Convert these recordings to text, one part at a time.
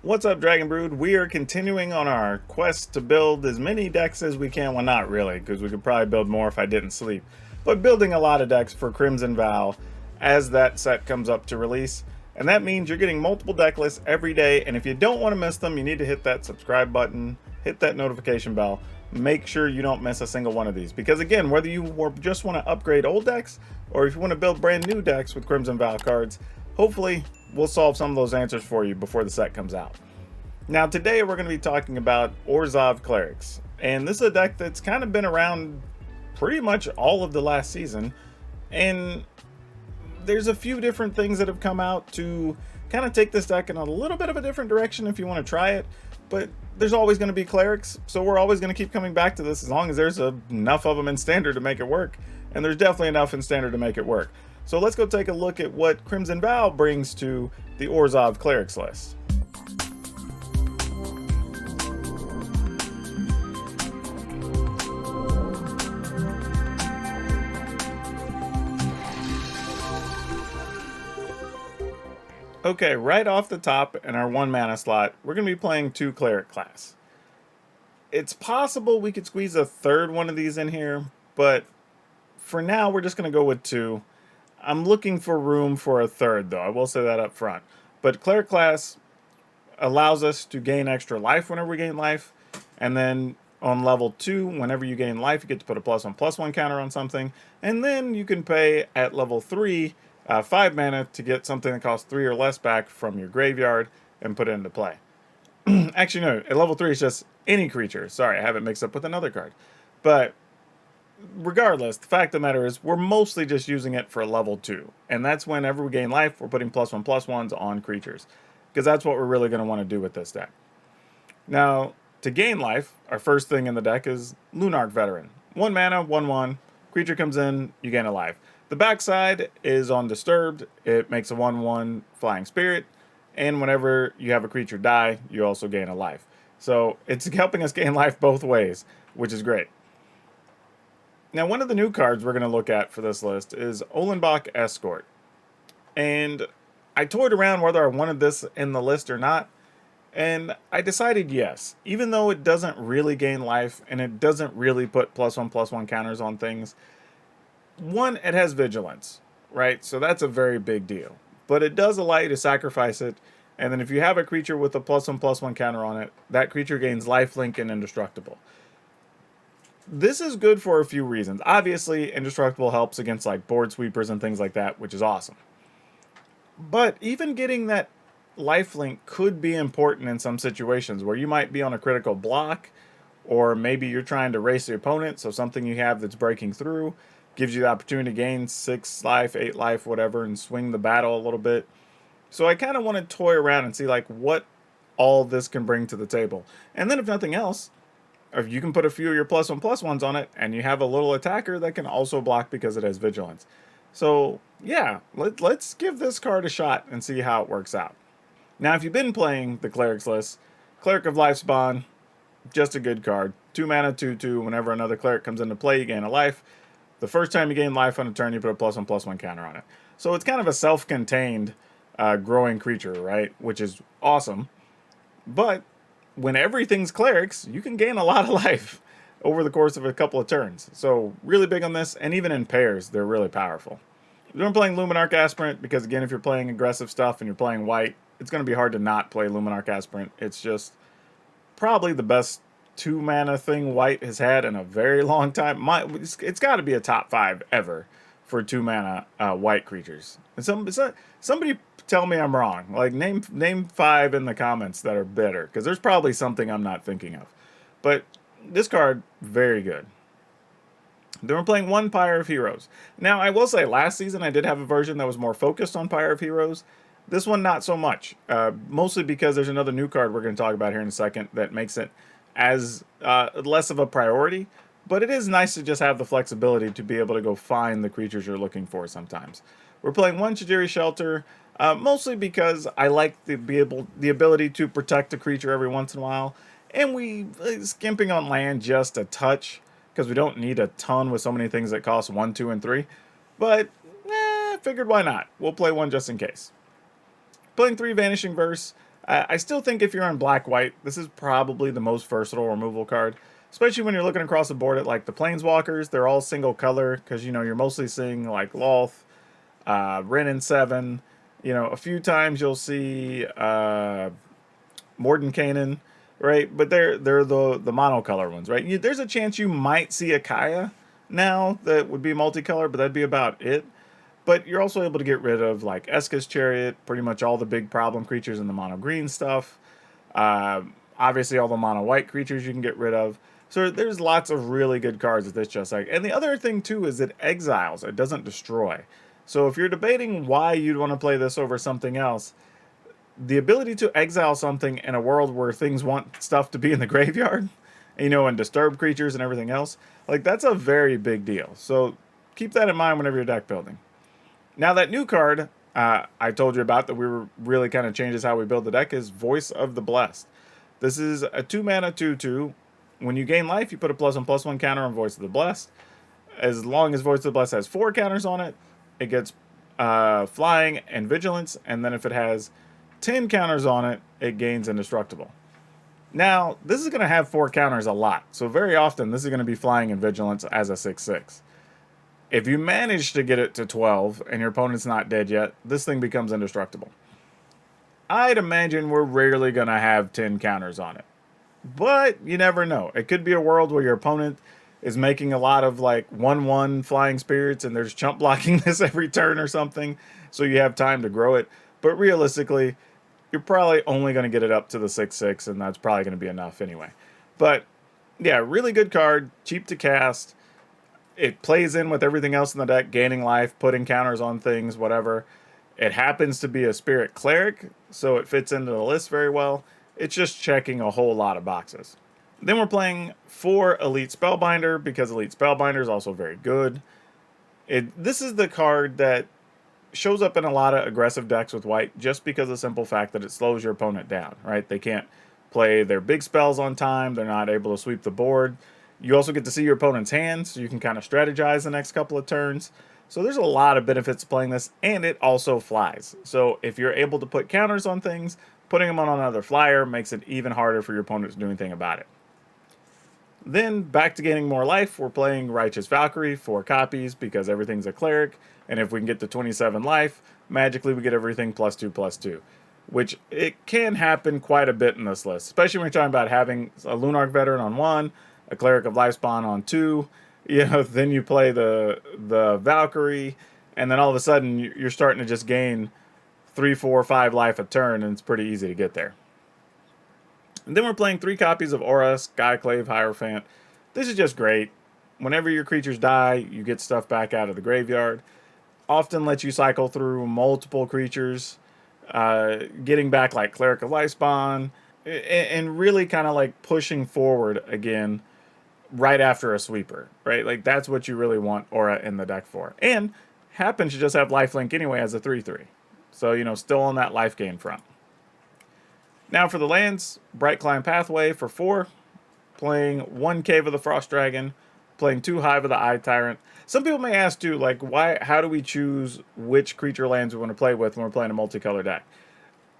What's up, Dragon Brood? We are continuing on our quest to build as many decks as we can. Well, not really, because we could probably build more if I didn't sleep. But building a lot of decks for Crimson Vow as that set comes up to release. And that means you're getting multiple deck lists every day. And if you don't want to miss them, you need to hit that subscribe button, hit that notification bell. Make sure you don't miss a single one of these. Because again, whether you just want to upgrade old decks, or if you want to build brand new decks with Crimson Vow cards, hopefully we'll solve some of those answers for you before the set comes out. Now today we're going to be talking about Orzhov Clerics, and this is a deck that's kind of been around pretty much all of the last season, and there's a few different things that have come out to kind of take this deck in a little bit of a different direction if you want to try it, but there's always going to be clerics, so we're always going to keep coming back to this as long as there's enough of them in standard to make it work, and there's definitely enough in standard to make it work. So let's go take a look at what Crimson Vow brings to the Orzhov Clerics list. Okay, right off the top in our 1 mana slot, we're going to be playing 2 Cleric class. It's possible we could squeeze a third one of these in here, but for now we're just going to go with 2. I'm looking for room for a third, though. I will say that up front. But Cleric class allows us to gain extra life whenever we gain life. And then on level 2, whenever you gain life, you get to put a +1/+1 counter on something. And then you can pay at level 3, 5 mana to get something that costs 3 or less back from your graveyard and put it into play. Actually, no. At level 3, it's just any creature. Sorry, I have it mixed up with another card. But regardless, the fact of the matter is we're mostly just using it for level 2. And that's whenever we gain life, we're putting +1/+1s on creatures. Because that's what we're really going to want to do with this deck. Now, to gain life, our first thing in the deck is Lunarch Veteran. 1 mana, 1/1. Creature comes in, you gain a life. The backside is on Disturbed. It makes a 1/1 Flying Spirit. And whenever you have a creature die, you also gain a life. So it's helping us gain life both ways, which is great. Now, one of the new cards we're going to look at for this list is Olenbach Escort. And I toyed around whether I wanted this in the list or not, and I decided yes. Even though it doesn't really gain life, and it doesn't really put +1/+1 counters on things, one, it has vigilance, right? So that's a very big deal. But it does allow you to sacrifice it, and then if you have a creature with a +1/+1 counter on it, that creature gains lifelink and indestructible. This is good for a few reasons. Obviously, indestructible helps against like board sweepers and things like that, which is awesome. But even getting that lifelink could be important in some situations where you might be on a critical block, or maybe you're trying to race the opponent, so something you have that's breaking through gives you the opportunity to gain 6 life, 8 life, whatever, and swing the battle a little bit. So I kind of want to toy around and see like what all this can bring to the table. And then if nothing else, if you can put a few of your +1/+1s on it, and you have a little attacker that can also block because it has vigilance. So yeah, let's give this card a shot and see how it works out. Now, if you've been playing the Clerics list, Cleric of Lifespawn, just a good card. 2 mana, 2/2. Whenever another Cleric comes into play, you gain a life. The first time you gain life on a turn, you put a +1/+1 counter on it. So it's kind of a self-contained growing creature, right? Which is awesome. But when everything's Clerics, you can gain a lot of life over the course of a couple of turns. So really big on this, and even in pairs, they're really powerful. You're playing Luminarch Aspirant because, again, if you're playing aggressive stuff and you're playing white, it's going to be hard to not play Luminarch Aspirant. It's just probably the best 2 mana thing white has had in a very long time. It's got to be a top 5 ever for 2 mana white creatures. And somebody tell me I'm wrong. Like name 5 in the comments that are better, because there's probably something I'm not thinking of. But this card, very good. Then we're playing 1 Pyre of Heroes. Now, I will say, last season I did have a version that was more focused on Pyre of Heroes. This one, not so much. Mostly because there's another new card we're going to talk about here in a second that makes it as less of a priority. But it is nice to just have the flexibility to be able to go find the creatures you're looking for sometimes. We're playing 1 Shadiri Shelter, mostly because I like the ability to protect a creature every once in a while. And we skimping on land just a touch, because we don't need a ton with so many things that cost 1, 2, and 3. But, figured why not? We'll play 1 just in case. Playing 3 Vanishing Verse. I still think if you're on black-white, this is probably the most versatile removal card, especially when you're looking across the board at like the Planeswalkers. They're all single color because, you know, you're mostly seeing like Loth, Ren and 7. You know, a few times you'll see Mordenkainen, right? But they're the monocolor ones, right? There's a chance you might see a Kaya now that would be multicolor, but that'd be about it. But you're also able to get rid of like Eska's Chariot, pretty much all the big problem creatures in the mono green stuff. Uh, Obviously, all the mono white creatures you can get rid of. So there's lots of really good cards with this just like. And the other thing too is it exiles. It doesn't destroy. So if you're debating why you'd want to play this over something else, the ability to exile something in a world where things want stuff to be in the graveyard, you know, and disturb creatures and everything else, like that's a very big deal. So keep that in mind whenever you're deck building. Now that new card I told you about that we were really kind of changes how we build the deck is Voice of the Blessed. This is a 2-mana 2/2. When you gain life, you put a +1/+1 counter on Voice of the Blessed. As long as Voice of the Blessed has 4 counters on it, it gets flying and vigilance, and then if it has 10 counters on it, it gains indestructible. Now, this is going to have 4 counters a lot, so very often this is going to be flying and vigilance as a 6/6. If you manage to get it to 12 and your opponent's not dead yet, this thing becomes indestructible. I'd imagine we're rarely going to have 10 counters on it. But you never know. It could be a world where your opponent is making a lot of like 1/1 flying spirits and there's chump blocking this every turn or something, so you have time to grow it. But realistically, you're probably only going to get it up to the 6/6, and that's probably going to be enough anyway. But yeah, really good card, cheap to cast. It plays in with everything else in the deck, gaining life, putting counters on things, whatever. It happens to be a Spirit Cleric, so it fits into the list very well. It's just checking a whole lot of boxes. Then we're playing 4 Elite Spellbinder, because Elite Spellbinder is also very good. This is the card that shows up in a lot of aggressive decks with white just because of the simple fact that it slows your opponent down, right? They can't play their big spells on time. They're not able to sweep the board. You also get to see your opponent's hands, so you can kind of strategize the next couple of turns. So there's a lot of benefits to playing this, and it also flies. So if you're able to put counters on things, putting them on another flyer makes it even harder for your opponent to do anything about it. Then, back to gaining more life, we're playing Righteous Valkyrie, 4 copies, because everything's a cleric, and if we can get to 27 life, magically we get everything +2/+2, which it can happen quite a bit in this list, especially when you're talking about having a Lunarch Veteran on 1, a Cleric of Lifespawn on 2, you know, then you play the Valkyrie, and then all of a sudden you're starting to just gain 3, 4, 5 life a turn, and it's pretty easy to get there. And then we're playing 3 copies of Aura, Skyclave, Hierophant. This is just great. Whenever your creatures die, you get stuff back out of the graveyard. Often lets you cycle through multiple creatures, getting back like Cleric of Lifespawn, and really kind of like pushing forward again right after a sweeper, right? Like that's what you really want Aura in the deck for. And happens to just have lifelink anyway as a 3/3. So, you know, still on that life gain front. Now for the lands, Bright Climb Pathway for 4, playing 1 Cave of the Frost Dragon, playing 2 Hive of the Eye Tyrant. Some people may ask too, like, how do we choose which creature lands we want to play with when we're playing a multicolor deck?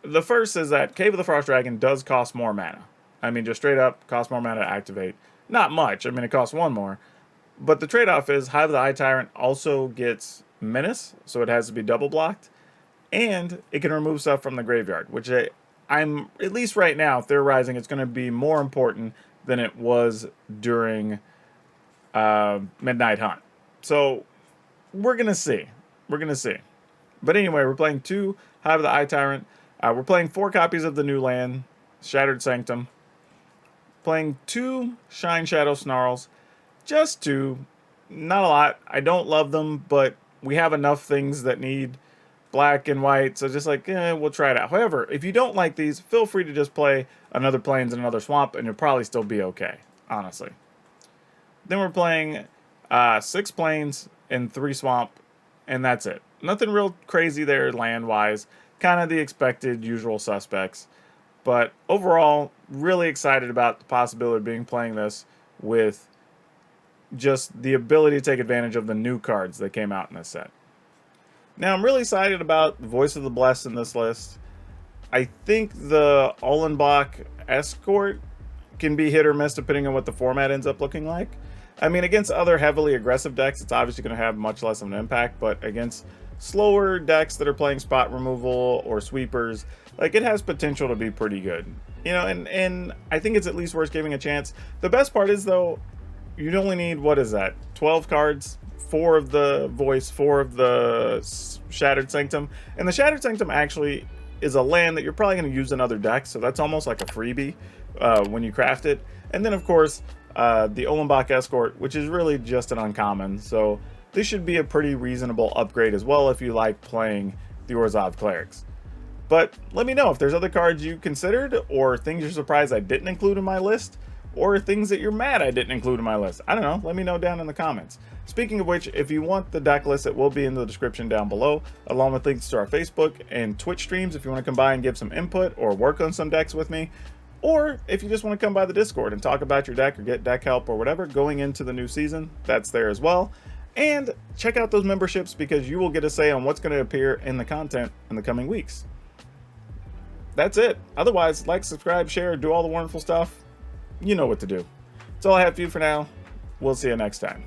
The first is that Cave of the Frost Dragon does cost more mana. I mean, just straight up, costs more mana to activate. Not much, I mean, it costs 1 more. But the trade-off is Hive of the Eye Tyrant also gets Menace, so it has to be double blocked, and it can remove stuff from the graveyard, which I'm, at least right now, theorizing it's going to be more important than it was during Midnight Hunt. So, we're going to see. We're going to see. But anyway, we're playing 2 Hive of the Eye Tyrant. We're playing 4 copies of the new land, Shattered Sanctum. Playing 2 Shine Shadow Snarls. Just 2. Not a lot. I don't love them, but we have enough things that need black and white, so just like, we'll try it out. However, if you don't like these, feel free to just play another Plains and another Swamp, and you'll probably still be okay, honestly. Then we're playing 6 Plains and 3 Swamp, and that's it. Nothing real crazy there land-wise. Kind of the expected usual suspects. But overall, really excited about the possibility of playing this with just the ability to take advantage of the new cards that came out in this set. Now, I'm really excited about Voice of the Blessed in this list. I think the Ollenbach Escort can be hit or miss depending on what the format ends up looking like. I mean, against other heavily aggressive decks, it's obviously going to have much less of an impact, but against slower decks that are playing spot removal or sweepers, like, it has potential to be pretty good. You know, and I think it's at least worth giving a chance. The best part is, though, you'd only need, what is that, 12 cards, 4 of the Voice, 4 of the Shattered Sanctum, and the Shattered Sanctum actually is a land that you're probably going to use in other decks, so that's almost like a freebie when you craft it. And then, of course, the Ollenbach Escort, which is really just an uncommon, so this should be a pretty reasonable upgrade as well if you like playing the Orzhov Clerics. But let me know if there's other cards you considered, or things you're surprised I didn't include in my list, or things that you're mad I didn't include in my list. I don't know, let me know down in the comments. Speaking of which, if you want the deck list, it will be in the description down below, along with links to our Facebook and Twitch streams if you want to come by and give some input or work on some decks with me. Or if you just want to come by the Discord and talk about your deck or get deck help or whatever going into the new season, that's there as well. And check out those memberships because you will get a say on what's going to appear in the content in the coming weeks. That's it. Otherwise, like, subscribe, share, do all the wonderful stuff. You know what to do. That's all I have for you for now. We'll see you next time.